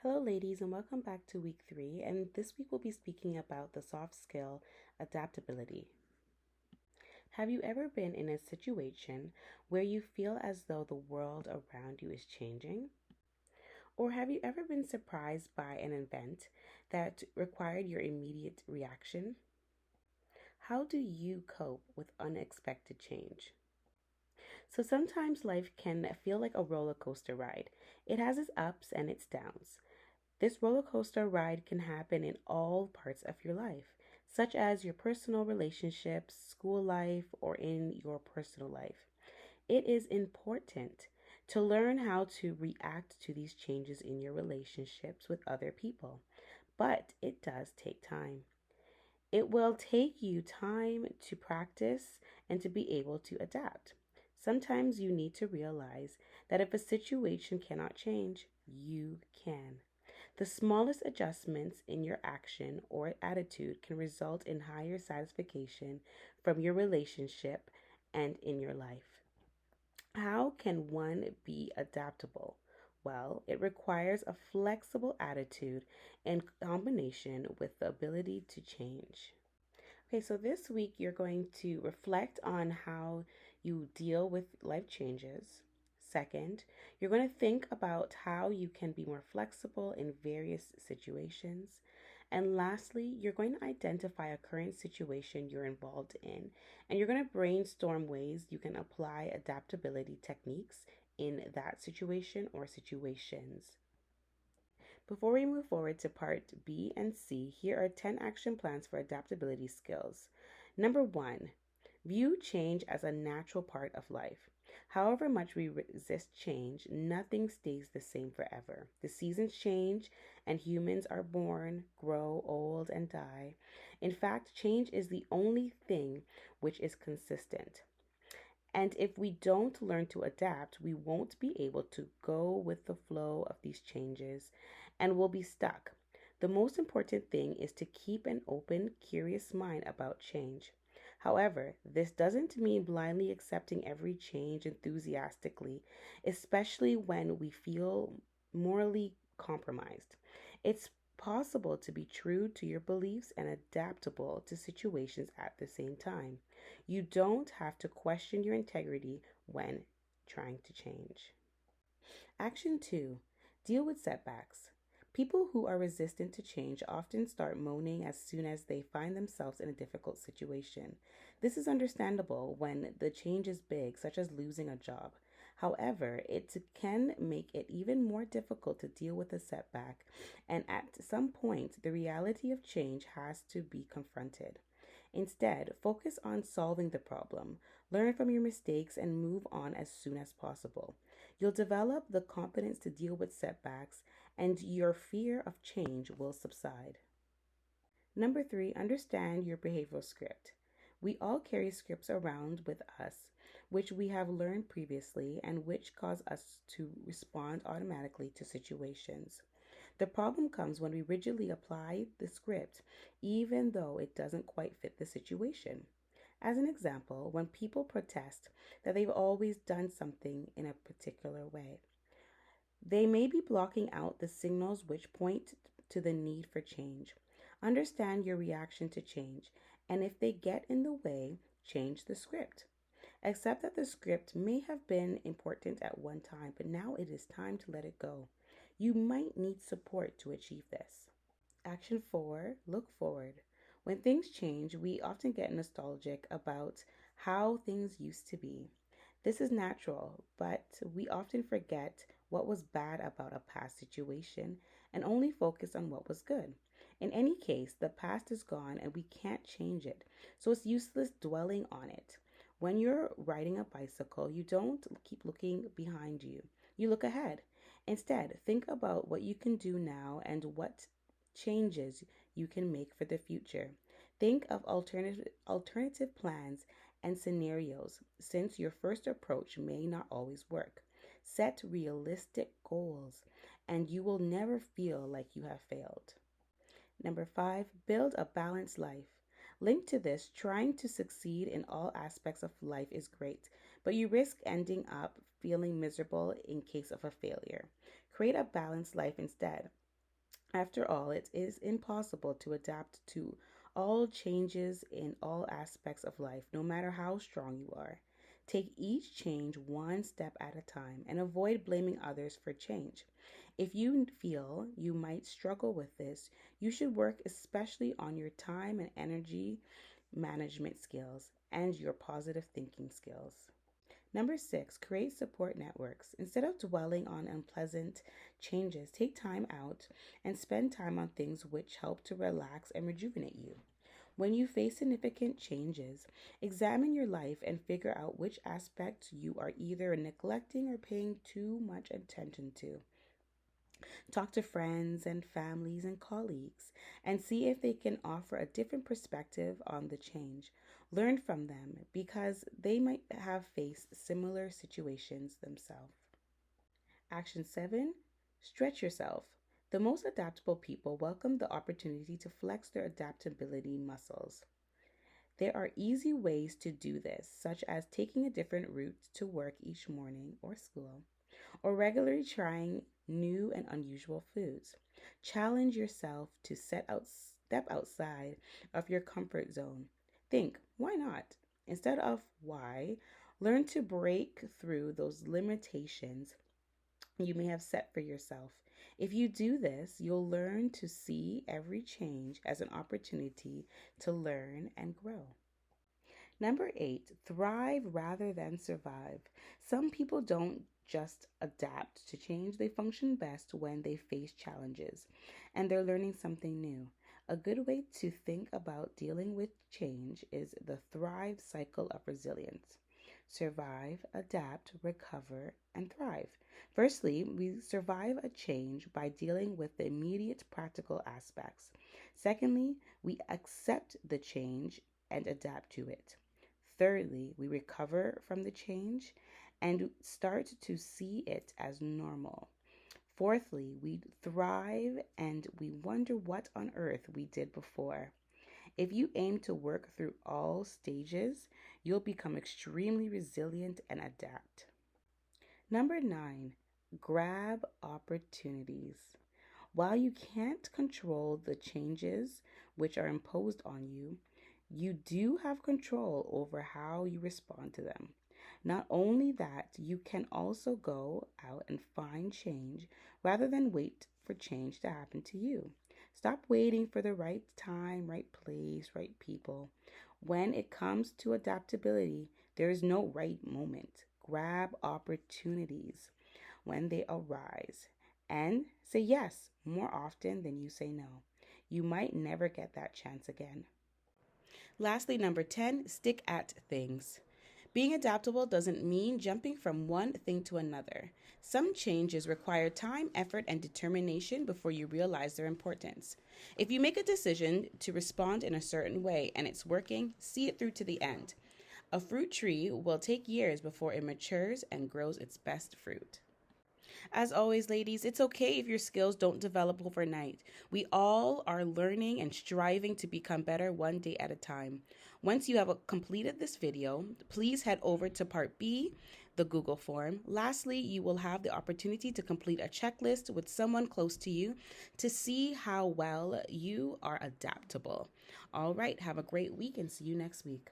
Hello, ladies, and welcome back to week 3. And this week we'll be speaking about the soft skill adaptability. Have you ever been in a situation where you feel as though the world around you is changing? Or have you ever been surprised by an event that required your immediate reaction? How do you cope with unexpected change? So sometimes life can feel like a roller coaster ride. It has its ups and its downs. This roller coaster ride can happen in all parts of your life, such as your personal relationships, school life, or in your personal life. It is important to learn how to react to these changes in your relationships with other people, but it does take time. It will take you time to practice and to be able to adapt. Sometimes you need to realize that if a situation cannot change, you can. The smallest adjustments in your action or attitude can result in higher satisfaction from your relationship and in your life. How can one be adaptable? Well, it requires a flexible attitude in combination with the ability to change. Okay, so this week you're going to reflect on how you deal with life changes. Second, you're going to think about how you can be more flexible in various situations. And lastly, you're going to identify a current situation you're involved in, and you're going to brainstorm ways you can apply adaptability techniques in that situation or situations. Before we move forward to part B and C, here are 10 action plans for adaptability skills. Number 1, view change as a natural part of life. However much we resist change, nothing stays the same forever. The seasons change, and humans are born, grow old, and die. In fact, change is the only thing which is consistent. And if we don't learn to adapt, we won't be able to go with the flow of these changes and we'll be stuck. The most important thing is to keep an open, curious mind about change. However, this doesn't mean blindly accepting every change enthusiastically, especially when we feel morally compromised. It's possible to be true to your beliefs and adaptable to situations at the same time. You don't have to question your integrity when trying to change. Action 2, deal with setbacks. People who are resistant to change often start moaning as soon as they find themselves in a difficult situation. This is understandable when the change is big, such as losing a job. However, it can make it even more difficult to deal with a setback, and at some point, the reality of change has to be confronted. Instead, focus on solving the problem, learn from your mistakes, and move on as soon as possible. You'll develop the confidence to deal with setbacks, and your fear of change will subside. Number 3, understand your behavioral script. We all carry scripts around with us, which we have learned previously and which cause us to respond automatically to situations. The problem comes when we rigidly apply the script, even though it doesn't quite fit the situation. As an example, when people protest that they've always done something in a particular way, they may be blocking out the signals which point to the need for change. Understand your reaction to change, and if they get in the way, change the script. Accept that the script may have been important at one time, but now it is time to let it go. You might need support to achieve this. Action 4, look forward. When things change, we often get nostalgic about how things used to be. This is natural, but we often forget what was bad about a past situation and only focus on what was good. In any case, the past is gone and we can't change it, so it's useless dwelling on it. When you're riding a bicycle, you don't keep looking behind you. You look ahead. Instead, think about what you can do now and what changes you can make for the future. Think of alternative plans and scenarios since your first approach may not always work. Set realistic goals and you will never feel like you have failed. Number 5, build a balanced life. Linked to this, trying to succeed in all aspects of life is great, but you risk ending up feeling miserable in case of a failure. Create a balanced life instead. After all, it is impossible to adapt to all changes in all aspects of life, no matter how strong you are. Take each change one step at a time and avoid blaming others for change. If you feel you might struggle with this, you should work especially on your time and energy management skills and your positive thinking skills. Number six, create support networks. Instead of dwelling on unpleasant changes, take time out and spend time on things which help to relax and rejuvenate you. When you face significant changes, examine your life and figure out which aspects you are either neglecting or paying too much attention to. Talk to friends and families and colleagues and see if they can offer a different perspective on the change. Learn from them because they might have faced similar situations themselves. Action 7, stretch yourself. The most adaptable people welcome the opportunity to flex their adaptability muscles. There are easy ways to do this, such as taking a different route to work each morning or school, or regularly trying new and unusual foods. Challenge yourself to step outside of your comfort zone. Think, why not? Instead of why, learn to break through those limitations you may have set for yourself. If you do this, you'll learn to see every change as an opportunity to learn and grow. Number 8, thrive rather than survive. Some people don't just adapt to change, they function best when they face challenges and they're learning something new. A good way to think about dealing with change is the thrive cycle of resilience: survive, adapt, recover, and thrive. Firstly, we survive a change by dealing with the immediate practical aspects. Secondly, we accept the change and adapt to it. Thirdly, we recover from the change and start to see it as normal. Fourthly, we thrive and we wonder what on earth we did before. If you aim to work through all stages, you'll become extremely resilient and adapt. Number 9, grab opportunities. While you can't control the changes which are imposed on you, you do have control over how you respond to them. Not only that, you can also go out and find change rather than wait for change to happen to you. Stop waiting for the right time, right place, right people. When it comes to adaptability, there is no right moment. Grab opportunities when they arise and say yes more often than you say no. You might never get that chance again. Lastly, number 10, stick at things. Being adaptable doesn't mean jumping from one thing to another. Some changes require time, effort, and determination before you realize their importance. If you make a decision to respond in a certain way and it's working, see it through to the end. A fruit tree will take years before it matures and grows its best fruit. As always, ladies, it's okay if your skills don't develop overnight. We all are learning and striving to become better one day at a time. Once you have completed this video, please head over to part B, the Google form. Lastly, you will have the opportunity to complete a checklist with someone close to you to see how well you are adaptable. All right, have a great week and see you next week.